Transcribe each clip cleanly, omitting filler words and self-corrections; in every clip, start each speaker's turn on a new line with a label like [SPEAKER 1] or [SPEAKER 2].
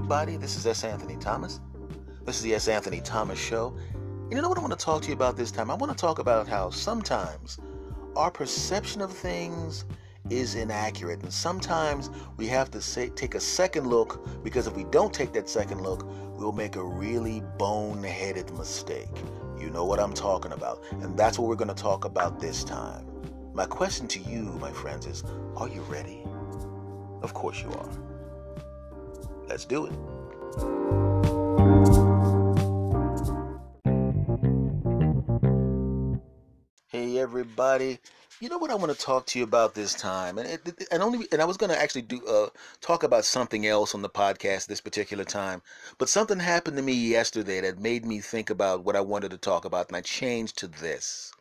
[SPEAKER 1] everybody. This is S. Anthony Thomas. This is the S. Anthony Thomas Show. And you know what I want to talk to you about this time? I want to talk about how sometimes our perception of things is inaccurate. And sometimes we have to take a second look, because if we don't take that second look, we'll make a really boneheaded mistake. You know what I'm talking about. And that's what we're going to talk about this time. My question to you, my friends, is, are you ready? Of course you are. Let's do it. Hey everybody, you know what I want to talk to you about this time, and I was going to actually talk about something else on the podcast this particular time, but something happened to me yesterday that made me think about what I wanted to talk about, and I changed to this.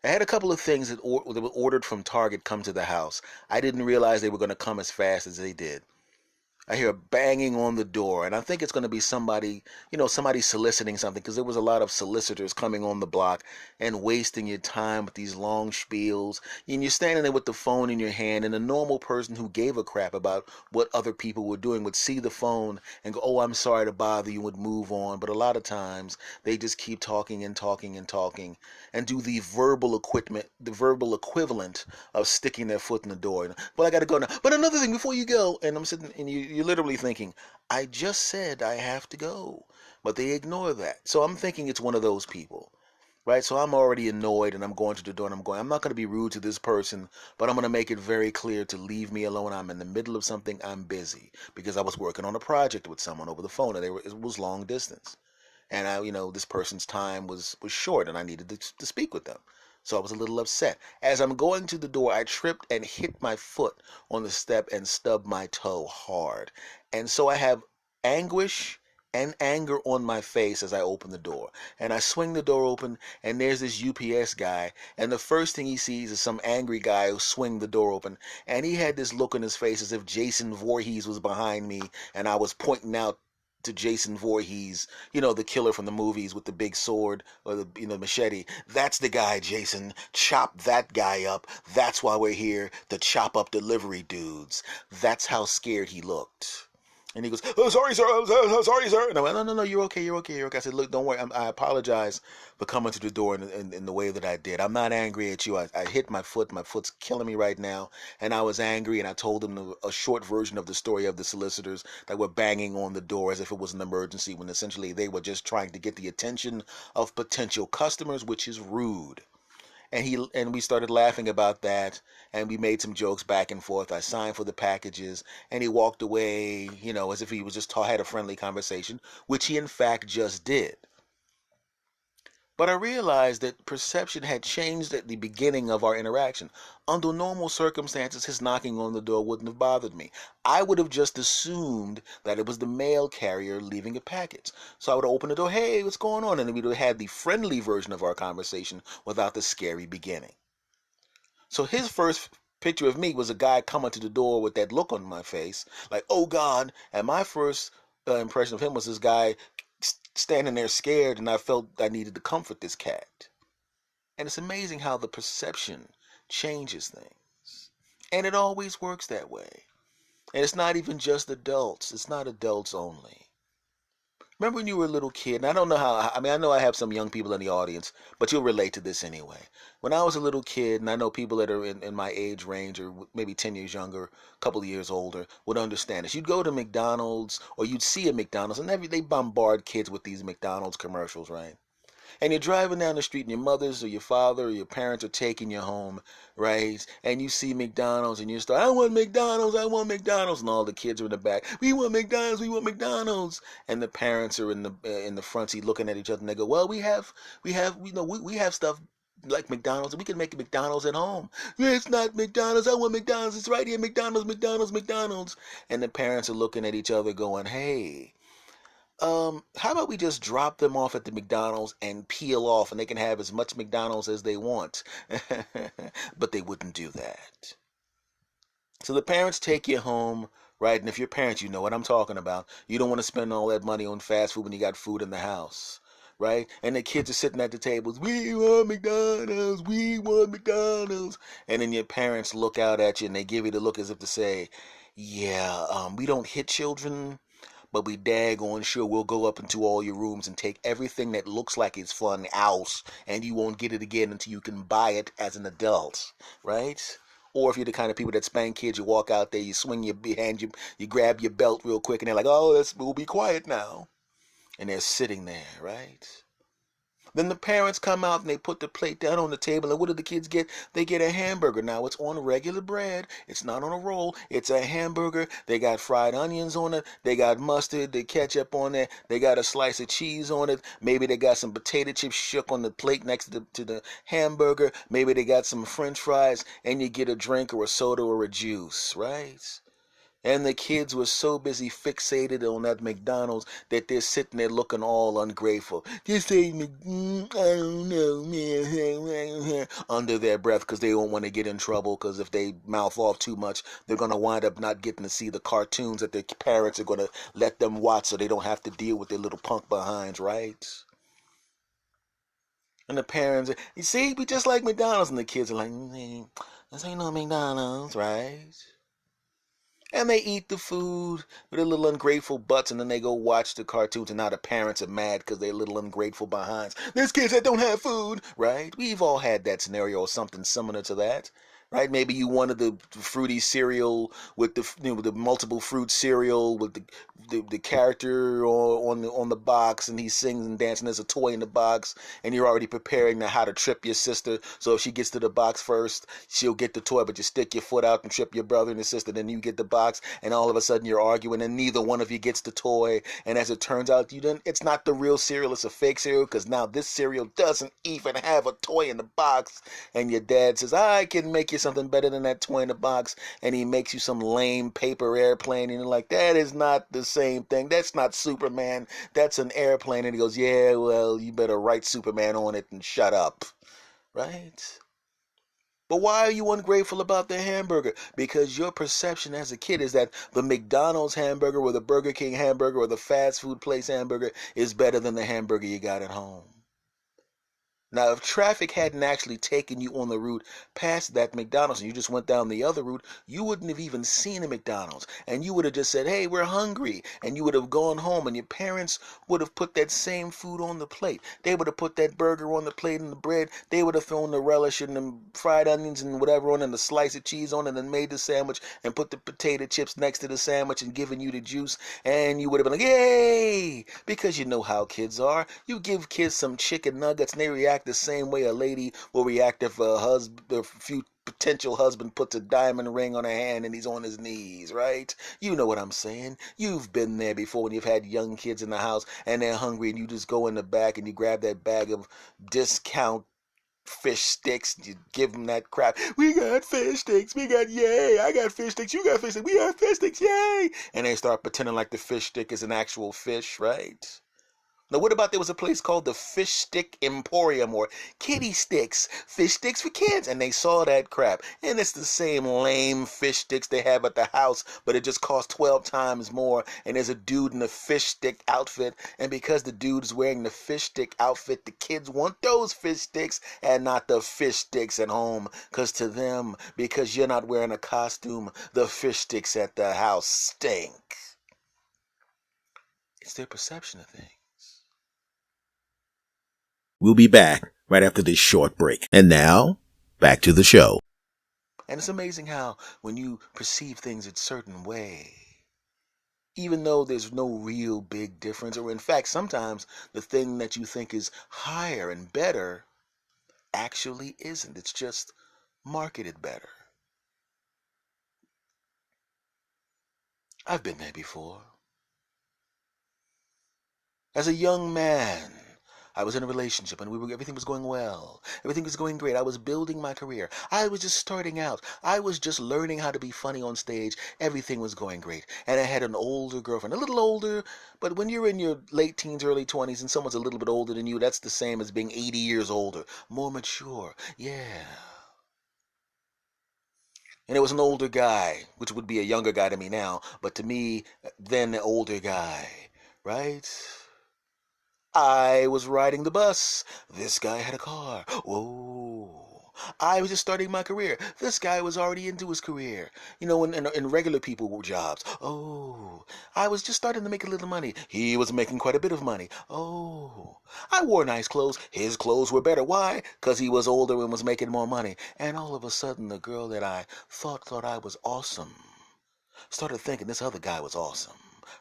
[SPEAKER 1] I had a couple of things that were ordered from Target come to the house. I didn't realize they were going to come as fast as they did. I hear a banging on the door, and I think it's going to be somebody soliciting something, because there was a lot of solicitors coming on the block and wasting your time with these long spiels. And you're standing there with the phone in your hand, and a normal person who gave a crap about what other people were doing would see the phone and go, "Oh, I'm sorry to bother you," and would move on. But a lot of times they just keep talking and talking and talking and do the verbal equivalent of sticking their foot in the door. Well, I got to go now. But another thing before you go, and I'm sitting, and you're literally thinking, I just said I have to go. But they ignore that. So I'm thinking it's one of those people, right? So I'm already annoyed, and I'm going to the door, and I'm not going to be rude to this person, but I'm going to make it very clear to leave me alone. I'm in the middle of something. I'm busy, because I was working on a project with someone over the phone, and it was long distance. And this person's time was short, and I needed to speak with them. So I was a little upset. As I'm going to the door, I tripped and hit my foot on the step and stubbed my toe hard. And so I have anguish and anger on my face as I open the door. And I swing the door open, and there's this UPS guy. And the first thing he sees is some angry guy who swing the door open. And he had this look on his face as if Jason Voorhees was behind me, and I was pointing out to Jason Voorhees, the killer from the movies with the big sword or the machete. That's the guy, Jason. Chop that guy up. That's why we're here, to chop up delivery dudes. That's how scared he looked. And he goes, "Oh, sorry, sir. Sorry, sir." And I went, No, you're okay. I said, "Look, don't worry. I apologize for coming to the door in the way that I did. I'm not angry at you. I hit my foot. My foot's killing me right now. And I was angry, and I told him a short version of the story of the solicitors that were banging on the door as if it was an emergency, when essentially they were just trying to get the attention of potential customers, which is rude." And we started laughing about that, and we made some jokes back and forth. I signed for the packages, and he walked away, as if he was just had a friendly conversation, which he in fact just did. But I realized that perception had changed at the beginning of our interaction. Under normal circumstances, his knocking on the door wouldn't have bothered me. I would have just assumed that it was the mail carrier leaving a package. So I would open the door, "Hey, what's going on?" And then we would have had the friendly version of our conversation without the scary beginning. So his first picture of me was a guy coming to the door with that look on my face, like, "Oh God." And my first impression of him was this guy standing there scared, and I felt I needed to comfort this cat. And it's amazing how the perception changes things. And it always works that way. And it's not even just adults. It's not adults only. Remember when you were a little kid? And I don't know I know I have some young people in the audience, but you'll relate to this anyway. When I was a little kid, and I know people that are in my age range, or maybe 10 years younger, a couple of years older, would understand this. You'd go to McDonald's, or you'd see a McDonald's, and they bombard kids with these McDonald's commercials, right? And you're driving down the street, and your mother's or your father or your parents are taking you home, right? And you see McDonald's, and you start, "I want McDonald's, I want McDonald's," and all the kids are in the back, "We want McDonald's, we want McDonald's." And the parents are in the front seat looking at each other, and they go, "Well, we have stuff like McDonald's, and we can make McDonald's at home." "Yeah, it's not McDonald's, I want McDonald's, it's right here, McDonald's, McDonald's, McDonald's." And the parents are looking at each other going, "Hey, how about we just drop them off at the McDonald's and peel off, and they can have as much McDonald's as they want." But they wouldn't do that. So the parents take you home, right? And if you're parents, you know what I'm talking about. You don't want to spend all that money on fast food when you got food in the house, right? And the kids are sitting at the tables, "We want McDonald's, we want McDonald's." And then your parents look out at you, and they give you the look as if to say, "Yeah, we don't hit children but we daggone sure we'll go up into all your rooms and take everything that looks like it's fun out, and you won't get it again until you can buy it as an adult, right? Or if you're the kind of people that spank kids, you walk out there, you swing your hand, you grab your belt real quick, and they're like, "Oh, we'll be quiet now," and they're sitting there, right? Then the parents come out and they put the plate down on the table, and what do the kids get? They get a hamburger. Now it's on regular bread. It's not on a roll. It's a hamburger. They got fried onions on it. They got mustard, the ketchup on it. They got a slice of cheese on it. Maybe they got some potato chips shook on the plate next to the hamburger. Maybe they got some French fries, and you get a drink or a soda or a juice, right? And the kids were so busy fixated on that McDonald's that they're sitting there looking all ungrateful. This ain't I don't know, man. Under their breath because they don't want to get in trouble, because if they mouth off too much, they're going to wind up not getting to see the cartoons that their parents are going to let them watch so they don't have to deal with their little punk behinds, right? And the parents, you see, we just like McDonald's, and the kids are like, this ain't no McDonald's, right? And they eat the food with their little ungrateful butts, and then they go watch the cartoons, and now the parents are mad because they're little ungrateful behinds. There's kids that don't have food, right? We've all had that scenario or something similar to that, right? Maybe you wanted the fruity cereal with the multiple fruit cereal with the character on the box, and he sings and dances. And there's a toy in the box, and you're already preparing how to trip your sister. So if she gets to the box first, she'll get the toy, but you stick your foot out and trip your brother and your sister. Then you get the box, and all of a sudden you're arguing, and neither one of you gets the toy. And as it turns out, it's not the real cereal; it's a fake cereal, because now this cereal doesn't even have a toy in the box. And your dad says, "I can make you something better than that toy in the box," and he makes you some lame paper airplane, and you're like, "That is not the same thing. That's not Superman. That's an airplane." And he goes, "Yeah, well, you better write Superman on it and shut up." Right? But why are you ungrateful about the hamburger? Because your perception as a kid is that the McDonald's hamburger or the Burger King hamburger or the fast food place hamburger is better than the hamburger you got at home. Now, if traffic hadn't actually taken you on the route past that McDonald's and you just went down the other route, you wouldn't have even seen a McDonald's. And you would have just said, "Hey, we're hungry." And you would have gone home, and your parents would have put that same food on the plate. They would have put that burger on the plate and the bread. They would have thrown the relish and the fried onions and whatever on, and the slice of cheese on, and then made the sandwich and put the potato chips next to the sandwich and given you the juice. And you would have been like, "Yay!" Because you know how kids are. You give kids some chicken nuggets, and they react the same way a lady will react if a few potential husband puts a diamond ring on her hand and he's on his knees, right? You know what I'm saying. You've been there before when you've had young kids in the house and they're hungry, and you just go in the back and you grab that bag of discount fish sticks. You give them that crap. "We got fish sticks. We got, yay. I got fish sticks. You got fish sticks. We got fish sticks. Yay." And they start pretending like the fish stick is an actual fish, right? Now, what about there was a place called the Fish Stick Emporium, or Kitty Sticks, fish sticks for kids, and they saw that crap. And it's the same lame fish sticks they have at the house, but it just costs 12 times more. And there's a dude in a fish stick outfit, and because the dude is wearing the fish stick outfit, the kids want those fish sticks and not the fish sticks at home. Because to them, because you're not wearing a costume, the fish sticks at the house stink. It's their perception of things.
[SPEAKER 2] We'll be back right after this short break. And now, back to the show.
[SPEAKER 1] And it's amazing how when you perceive things a certain way, even though there's no real big difference, or in fact, sometimes the thing that you think is higher and better actually isn't. It's just marketed better. I've been there before. As a young man, I was in a relationship, and everything was going well. Everything was going great. I was building my career. I was just starting out. I was just learning how to be funny on stage. Everything was going great. And I had an older girlfriend, a little older, but when you're in your late teens, early 20s, and someone's a little bit older than you, that's the same as being 80 years older. More mature. Yeah. And it was an older guy, which would be a younger guy to me now, but to me, then the older guy, right? I was riding the bus. This guy had a car. Whoa. I was just starting my career. This guy was already into his career. In regular people jobs. Oh, I was just starting to make a little money. He was making quite a bit of money. Oh, I wore nice clothes. His clothes were better. Why? Because he was older and was making more money. And all of a sudden, the girl that I thought I was awesome started thinking this other guy was awesome.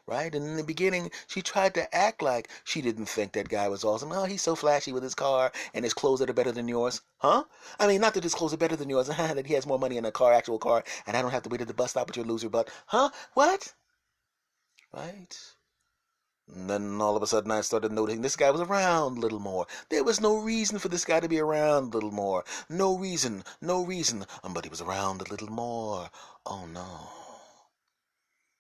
[SPEAKER 1] Right? And in the beginning, she tried to act like she didn't think that guy was awesome. Oh, he's so flashy with his car and his clothes that are better than yours. Huh? I mean, not that his clothes are better than yours, that he has more money in a car, actual car, and I don't have to wait at the bus stop with your loser butt. Huh? What? Right? And then all of a sudden I started noticing this guy was around a little more. There was no reason for this guy to be around a little more. No reason, no reason. But he was around a little more. Oh no.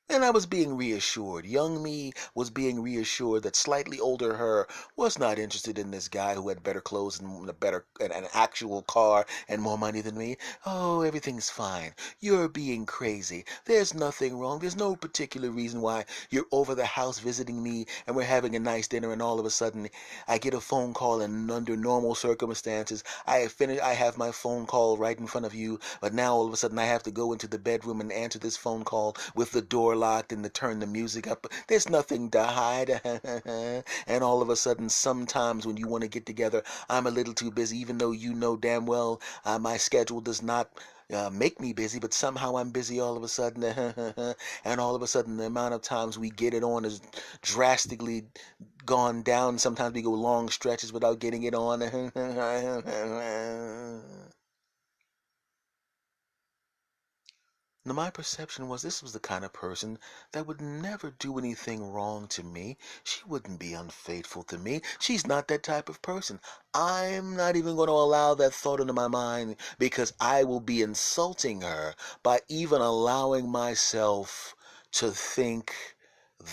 [SPEAKER 1] And I was being reassured. Young me was being reassured that slightly older her was not interested in this guy who had better clothes and an actual car and more money than me. Oh, everything's fine. You're being crazy. There's nothing wrong. There's no particular reason why you're over the house visiting me and we're having a nice dinner and all of a sudden I get a phone call and under normal circumstances I have my phone call right in front of you, but now all of a sudden I have to go into the bedroom and answer this phone call with the door locked and to turn the music up. There's nothing to hide. And all of a sudden, sometimes when you want to get together, I'm a little too busy, even though you know damn well my schedule does not make me busy, but somehow I'm busy all of a sudden. And all of a sudden, the amount of times we get it on is drastically gone down. Sometimes we go long stretches without getting it on. Now, my perception was this was the kind of person that would never do anything wrong to me. She wouldn't be unfaithful to me. She's not that type of person. I'm not even going to allow that thought into my mind because I will be insulting her by even allowing myself to think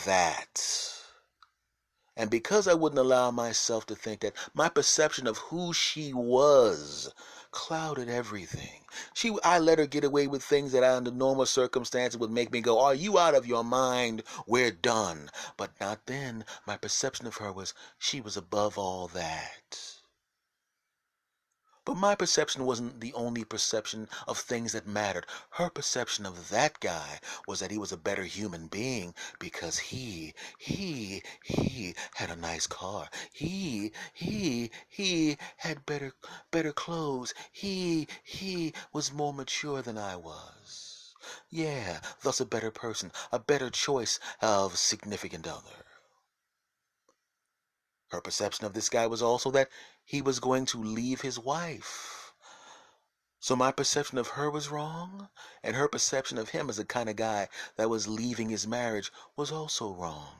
[SPEAKER 1] that. And because I wouldn't allow myself to think that, my perception of who she was clouded everything. I let her get away with things that under normal circumstances would make me go, are you out of your mind? We're done. But not then. My perception of her was she was above all that. But my perception wasn't the only perception of things that mattered. Her perception of that guy was that he was a better human being because he had a nice car. He had better clothes. He was more mature than I was. Yeah, thus a better person, a better choice of significant other. Her perception of this guy was also that he was going to leave his wife. So my perception of her was wrong, and her perception of him as the kind of guy that was leaving his marriage was also wrong.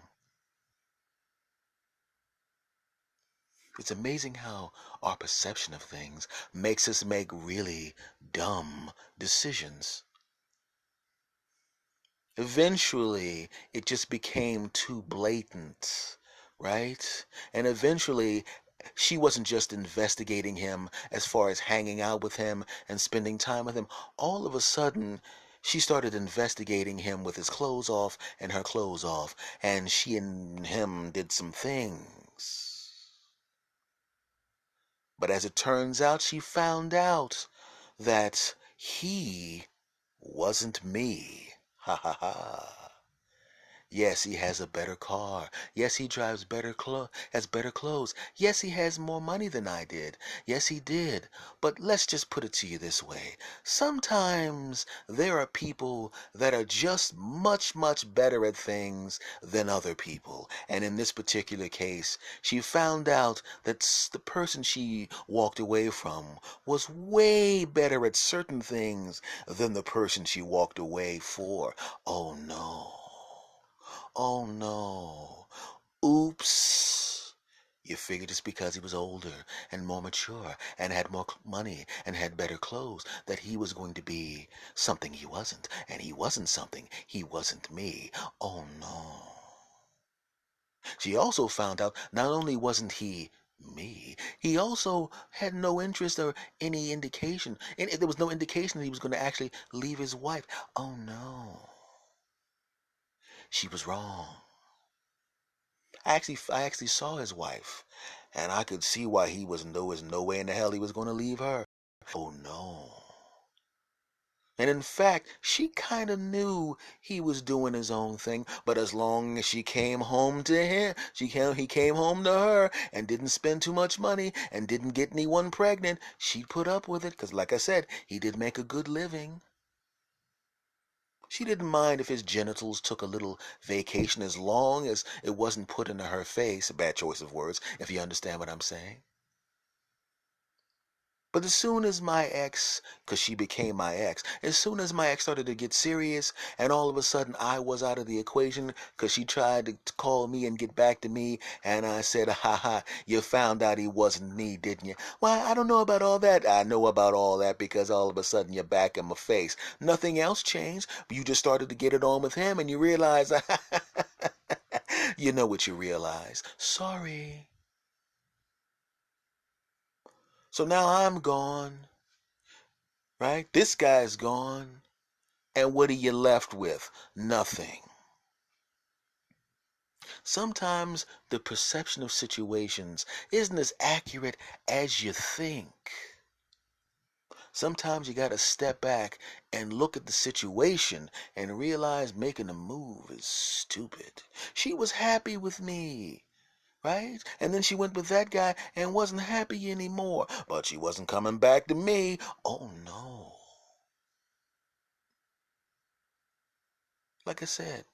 [SPEAKER 1] It's amazing how our perception of things makes us make really dumb decisions. Eventually, it just became too blatant, right? And eventually, she wasn't just investigating him as far as hanging out with him and spending time with him. All of a sudden, she started investigating him with his clothes off and her clothes off, and she and him did some things. But as it turns out, she found out that he wasn't me. Ha ha ha. Yes, he has a better car. Yes, he drives has better clothes. Yes, he has more money than I did. Yes, he did. But let's just put it to you this way. Sometimes there are people that are just much, much better at things than other people. And in this particular case, she found out that the person she walked away from was way better at certain things than the person she walked away for. Oh no. Oh no. Oops. You figured it's because he was older and more mature and had more money and had better clothes that he was going to be something he wasn't. And he wasn't something. He wasn't me. Oh no. She also found out not only wasn't he me, he also had no interest or any indication. And there was no indication that he was going to actually leave his wife. Oh no. She was wrong. I actually saw his wife, and I could see why there was no way in the hell he was going to leave her. Oh no. And in fact, she kind of knew he was doing his own thing, but as long as she came home to him, he came home to her and didn't spend too much money and didn't get anyone pregnant, she'd put up with it because, like I said, he did make a good living. She didn't mind if his genitals took a little vacation as long as it wasn't put into her face. A bad choice of words, if you understand what I'm saying. But as soon as my ex, because she became my ex, as soon as my ex started to get serious, and all of a sudden I was out of the equation because she tried to call me and get back to me, and I said, ha ha, you found out he wasn't me, didn't you? Why, I don't know about all that. I know about all that because all of a sudden you're back in my face. Nothing else changed. You just started to get it on with him, and you realize, you know what you realize. Sorry. So now I'm gone. Right? This guy's gone. And what are you left with? Nothing. Sometimes the perception of situations isn't as accurate as you think. Sometimes you got to step back and look at the situation and realize making a move is stupid. She was happy with me, right? And then she went with that guy and wasn't happy anymore. But she wasn't coming back to me. Oh no. Like I said.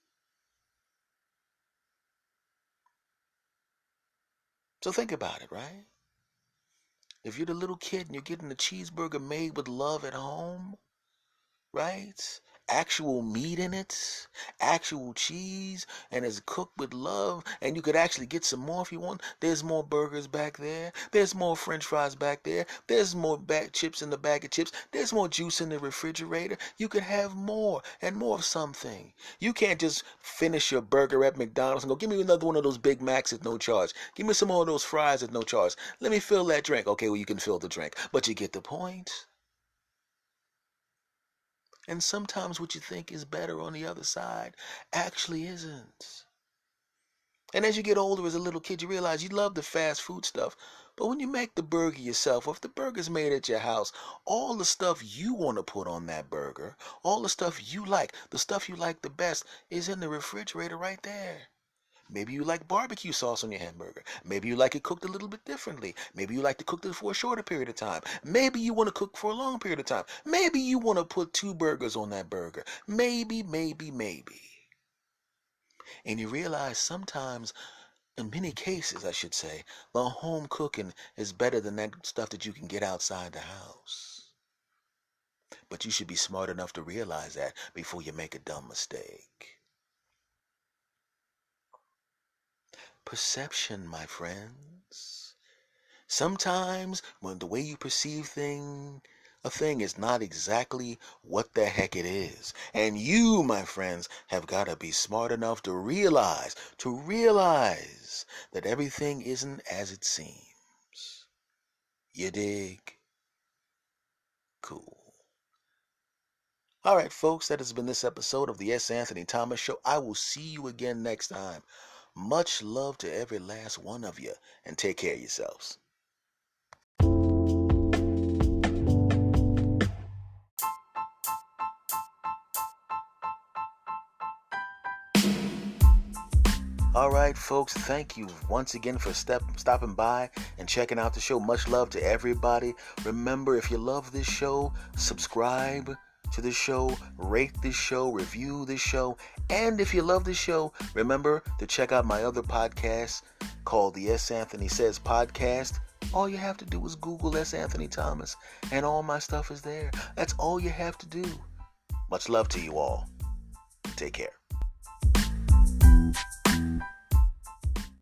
[SPEAKER 1] So think about it, right? If you're the little kid and you're getting a cheeseburger made with love at home, right? Actual meat in it, actual cheese, and it's cooked with love, and you could actually get some more if you want. There's more burgers back there. There's more french fries back there. There's more chips in the bag of chips. There's more juice in the refrigerator. You could have more and more of something. You can't just finish your burger at McDonald's and go, give me another one of those Big Macs at no charge. Give me some more of those fries at no charge. Let me fill that drink. Okay, well, you can fill the drink, but you get the point. And sometimes what you think is better on the other side actually isn't. And as you get older as a little kid, you realize you love the fast food stuff. But when you make the burger yourself, or if the burger's made at your house, all the stuff you want to put on that burger, all the stuff you like, the stuff you like the best, is in the refrigerator right there. Maybe you like barbecue sauce on your hamburger. Maybe you like it cooked a little bit differently. Maybe you like to cook it for a shorter period of time. Maybe you want to cook for a long period of time. Maybe you want to put 2 burgers on that burger. Maybe. And you realize sometimes, in many cases, I should say, the home cooking is better than that stuff that you can get outside the house. But you should be smart enough to realize that before you make a dumb mistake. Perception, my friends. Sometimes when the way you perceive a thing is not exactly what the heck it is. And you, my friends, have got to be smart enough to realize that everything isn't as it seems. You dig? Cool. All right, folks, that has been this episode of the S. Anthony Thomas Show. I will see you again next time. Much love to every last one of you, and take care of yourselves. All right, folks, thank you once again for stopping by and checking out the show. Much love to everybody. Remember, if you love this show, subscribe to the show, rate this show, review this show, and if you love this show, remember to check out my other podcast called the S. Anthony Says Podcast. All you have to do is Google S. Anthony Thomas, and all my stuff is there. That's all you have to do. Much love to you all. Take care.